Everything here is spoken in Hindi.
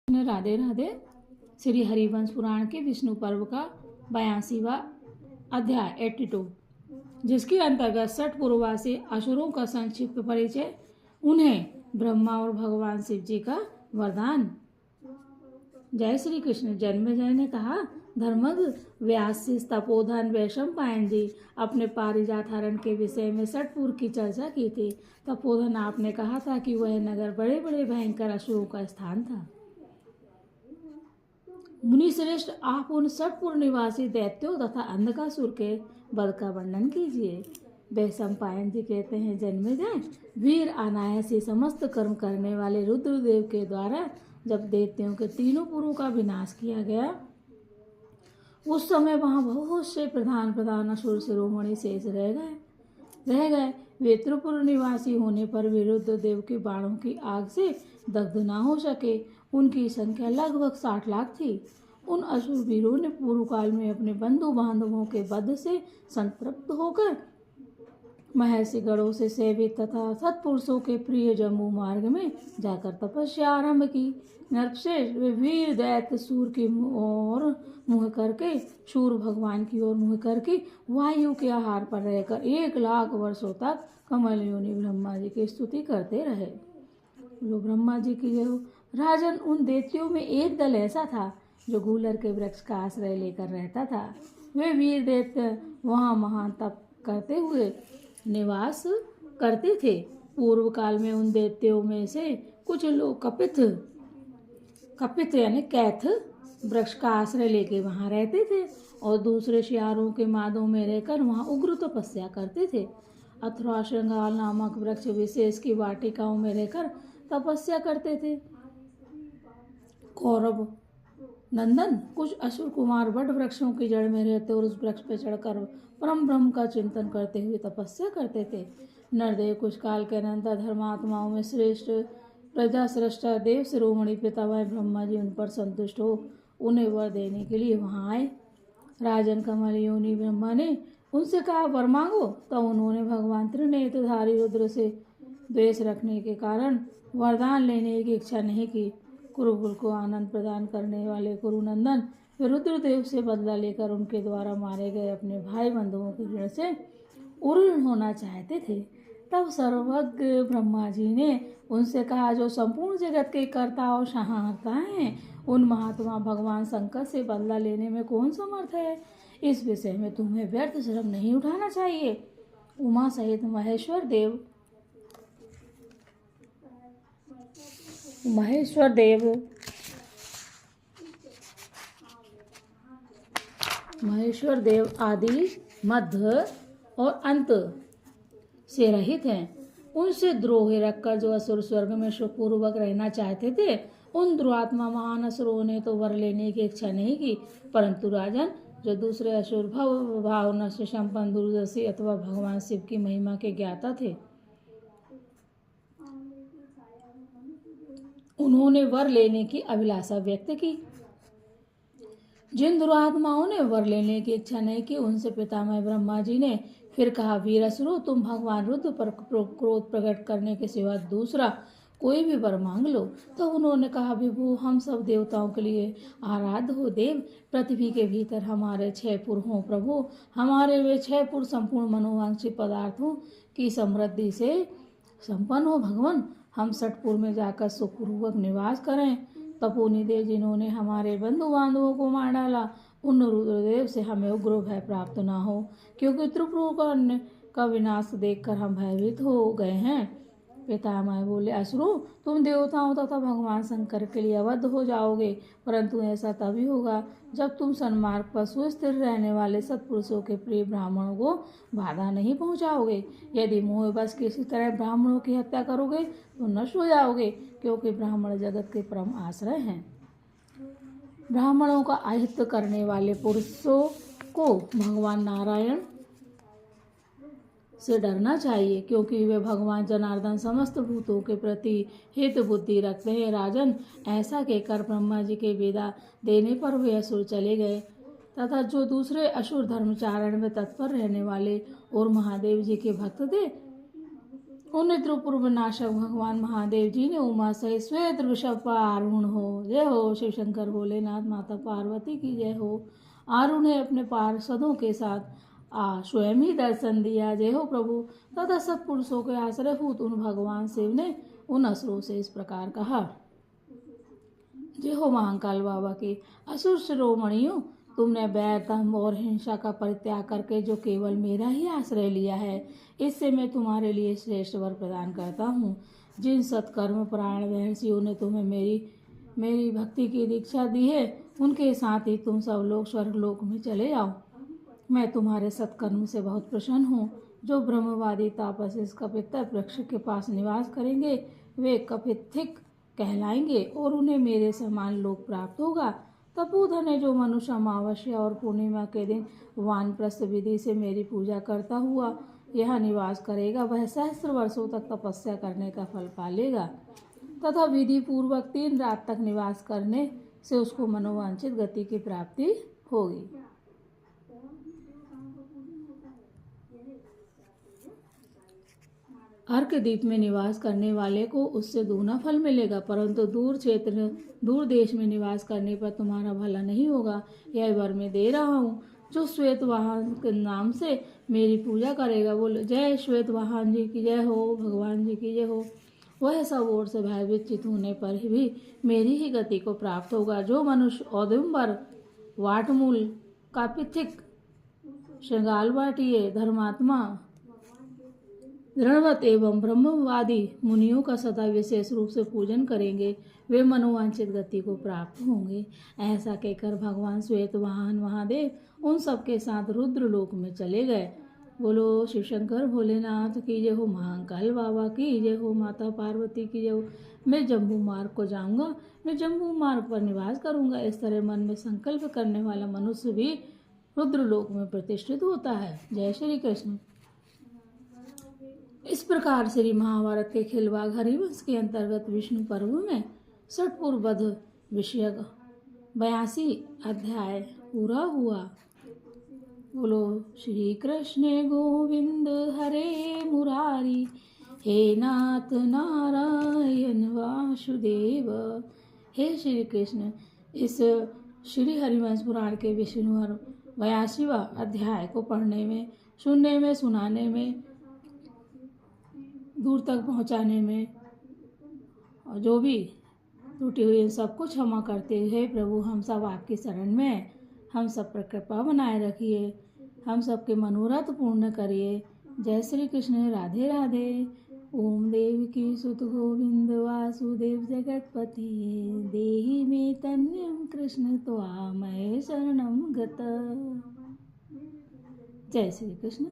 राधे राधे। श्री हरिवंश पुराण के विष्णु पर्व का 82वां अध्याय 82, जिसके अंतर्गत छठ पूर्ववासी असुरों का संक्षिप्त परिचय, उन्हें ब्रह्मा और भगवान शिव जी का वरदान। जय श्री कृष्ण। जन्मेजय ने कहा, धर्मज्ञ व्यास तपोधन वैशम पायन जी अपने पारिजात हरण के विषय में छठपुर की चर्चा की थी। तपोधन आपने कहा था कि वह नगर बड़े बड़े भयंकर असुरों का स्थान था। मुनि श्रेष्ठ, आप उन छठपुर निवासी दैत्यों तथा अंधकासुर के वध का वर्णन कीजिए। वैशम पायन जी कहते हैं, जन्मेजय, वीर अनायासी समस्त कर्म करने वाले रुद्रदेव के द्वारा जब दैत्यों के तीनों पुरों का विनाश किया गया, उस समय वहां बहुत से प्रधान प्रधान असुर शिरोमणि शेष रह गए। वे त्रिपुर निवासी होने पर भी रुद्रदेव के बाणों की आग से दग्ध न हो सके। उनकी संख्या लगभग 60 लाख थी। उन असुर वीरों ने पूर्व काल में अपने बंधु बांधवों के वध से संतृप्त होकर महर्षि गणों से सेवित तथा सत्पुरुषों के प्रिय जम्मू मार्ग में जाकर तपस्या आरंभ की। नरश्रेष्ठ, वे वीर दैत्य सूर की ओर मुँह करके सूर भगवान की ओर मुँह करके वायु के आहार पर रहकर 1 लाख वर्षों तक कमल योनि ब्रह्मा जी की स्तुति करते रहे। लो ब्रह्मा जी की जय। राजन, उन दैत्यों में एक दल ऐसा था जो गूलर के वृक्ष का आश्रय लेकर रहता था। वे वीर दैत्य वहाँ महान तप करते हुए निवास करते थे। पूर्व काल में उन दैत्यों में से कुछ लोग कपित यानी कैथ वृक्ष का आश्रय लेके वहाँ रहते थे और दूसरे शियारों के मादों में रहकर वहाँ उग्र तपस्या करते थे। अथवा श्रृंगाल नामक वृक्ष विशेष की वाटिकाओं में रहकर तपस्या करते थे। कौरव नंदन, कुछ असुर कुमार वट वृक्षों की जड़ में रहते और उस वृक्ष पर चढ़कर परम ब्रह्म का चिंतन करते हुए तपस्या करते थे। नरदेव कुछ काल के अनंतर धर्मात्माओं में श्रेष्ठ प्रजा सृष्टा देव शिरोमणि पितामह ब्रह्मा जी उन पर संतुष्ट हो उन्हें वर देने के लिए वहां आए। राजन, कमल योनि ब्रह्मा ने उनसे कहा, वर मांगो। तब उन्होंने भगवान त्रिनेत्रधारी रुद्र से द्वेष रखने के कारण वरदान लेने की इच्छा नहीं की। कुरुकुल को आनंद प्रदान करने वाले कुरुनंदन वे रुद्रदेव से बदला लेकर उनके द्वारा मारे गए अपने भाई बंधुओं के ऋण से उऋण होना चाहते थे। तब सर्वज्ञ ब्रह्मा जी ने उनसे कहा, जो संपूर्ण जगत के कर्ता और संहारता हैं, उन महात्मा भगवान शंकर से बदला लेने में कौन समर्थ है? इस विषय में तुम्हें व्यर्थ श्रम नहीं उठाना चाहिए। उमा सहित महेश्वर देव आदि मध्य और अंत से रहित हैं। उनसे द्रोह रखकर जो असुर स्वर्ग में सुखपूर्वक रहना चाहते थे, उन दुरात्मा महान असुरों ने तो वर लेने की इच्छा नहीं की, परंतु राजन, जो दूसरे असुर भावना से संपन्न दूरदर्शी अथवा भगवान शिव की महिमा के ज्ञाता थे, उन्होंने वर लेने की अभिलाषा व्यक्त की। जिन दुरात्माओं ने वर लेने की इच्छा नहीं की, उनसे पितामह ब्रह्मा जी ने फिर कहा, वीर असुरों, तुम भगवान रुद्र पर क्रोध प्रकट करने के सिवा दूसरा कोई भी वर मांग लो। तो उन्होंने कहा, विभु, हम सब देवताओं के लिए आराध्य हो देव। पृथ्वी के भीतर हमारे 6 पुर हों प्रभु। हमारे वे 6 पुर संपूर्ण मनोवांछित पदार्थों की समृद्धि से संपन्न हो भगवान। हम छठपुर में जाकर सुखपूर्वक निवास करें। तपोनिदेव, जिन्होंने हमारे बंधु बांधवों को मार डाला, उन रुद्रदेव से हमें उग्र भय प्राप्त न हो, क्योंकि त्रिपुर का विनाश देखकर हम भयभीत हो गए हैं। पितामह बोले, असुरों, तुम देवताओं तथा भगवान शंकर के लिए अवध हो जाओगे, परंतु ऐसा तभी होगा जब तुम सन्मार्ग पर सुस्थिर रहने वाले सत्पुरुषों के प्रिय ब्राह्मणों को बाधा नहीं पहुंचाओगे। यदि मोहवश किसी तरह ब्राह्मणों की हत्या करोगे तो नष्ट हो जाओगे, क्योंकि ब्राह्मण जगत के परम आश्रय हैं। ब्राह्मणों का आहित्य करने वाले पुरुषों को भगवान नारायण से डरना चाहिए, क्योंकि वे भगवान जनार्दन समस्त भूतों के प्रति हित बुद्धि रखते हैं। राजन, ऐसा कहकर ब्रह्मा जी के विदा देने पर वे असुर चले गए तथा जो दूसरे असुर धर्मचारण में तत्पर रहने वाले और महादेव जी के भक्त थे, उन त्रिपुर नाशक भगवान महादेव जी ने उमा सहित श्वेत वृषभ पर आरूढ़ हो। जय हो शिव शंकर भोलेनाथ, माता पार्वती की जय हो। आरूढ़ ने अपने पार्षदों के साथ स्वयं ही दर्शन दिया। जय हो प्रभु। तथा सत्पुरुषों के आश्रयभूत उन भगवान शिव ने उन असुरों से इस प्रकार कहा। जय हो महाकाल बाबा की। असुर शिरोमणियों, तुमने बैर दंभ और हिंसा का परित्याग करके जो केवल मेरा ही आश्रय लिया है, इससे मैं तुम्हारे लिए श्रेष्ठ वर प्रदान करता हूँ। जिन सत्कर्म परायण महर्षियों ने तुम्हें मेरी भक्ति की दीक्षा दी है, उनके साथ ही तुम सब लोग स्वर्गलोक में चले जाओ। मैं तुम्हारे सत्कर्म से बहुत प्रसन्न हूँ। जो ब्रह्मवादी तापस इस कपित्तर वृक्ष के पास निवास करेंगे, वे कपित्थिक कहलाएंगे और उन्हें मेरे समान लोक प्राप्त होगा। तपोधन ने जो मनुष्य अमावस्या और पूर्णिमा के दिन वानप्रस्थ विधि से मेरी पूजा करता हुआ यहाँ निवास करेगा, वह सहस्र वर्षों तक तपस्या करने का फल पालेगा तथा विधि पूर्वक 3 रात तक निवास करने से उसको मनोवांछित गति की प्राप्ति होगी। अर्कद्वीप में निवास करने वाले को उससे दूना फल मिलेगा, परंतु दूर देश में निवास करने पर तुम्हारा भला नहीं होगा। यह वर मैं दे रहा हूँ। जो श्वेत वाहन के नाम से मेरी पूजा करेगा, बोले जय श्वेत वाहन जी की जय हो, भगवान जी की जय हो, वह सब ओर से भयभीत चित होने पर भी मेरी ही गति को प्राप्त होगा। जो मनुष्य औदुम्बर, वाटमूल, कापिथिक, श्रृंगालवाटीय, धर्मात्मा, दृढ़वत एवं ब्रह्मवादी मुनियों का सदा विशेष रूप से पूजन करेंगे, वे मनोवांछित गति को प्राप्त होंगे। ऐसा कहकर भगवान श्वेत वाहन महादेव उन सबके साथ रुद्र लोक में चले गए। बोलो शिव शंकर भोलेनाथ की जय हो, महाकाल बाबा की जय हो, माता पार्वती की जय हो। मैं जम्बू मार्ग को जाऊंगा, मैं जम्बू मार्ग पर निवास करूंगा। इस तरह मन में संकल्प करने वाला मनुष्य भी रुद्र लोक में प्रतिष्ठित होता है। जय श्री कृष्ण। इस प्रकार श्री महाभारत के खिलवाड़ हरिवंश के अंतर्गत विष्णु पर्व में षटपुर वध विषयक 82 अध्याय पूरा हुआ। बोलो श्री कृष्ण गोविंद हरे मुरारी, हे नाथ नारायण वासुदेव। हे श्री कृष्ण, इस श्री हरिवंश पुराण के विष्णु 82वां अध्याय को पढ़ने में, सुनने में, सुनाने में, दूर तक पहुंचाने में और जो भी टूटी हुई इन सबको क्षमा करते हुए प्रभु हम सब आपकी शरण में, हम सब पर कृपा बनाए रखिए, हम सबके मनोरथ पूर्ण करिए। जय श्री कृष्ण। राधे राधे। ओम देवकी सुत गोविंद वासुदेव जगतपति, देहि मे तन्यं कृष्ण त्वामय शरणं गत। जय श्री कृष्ण।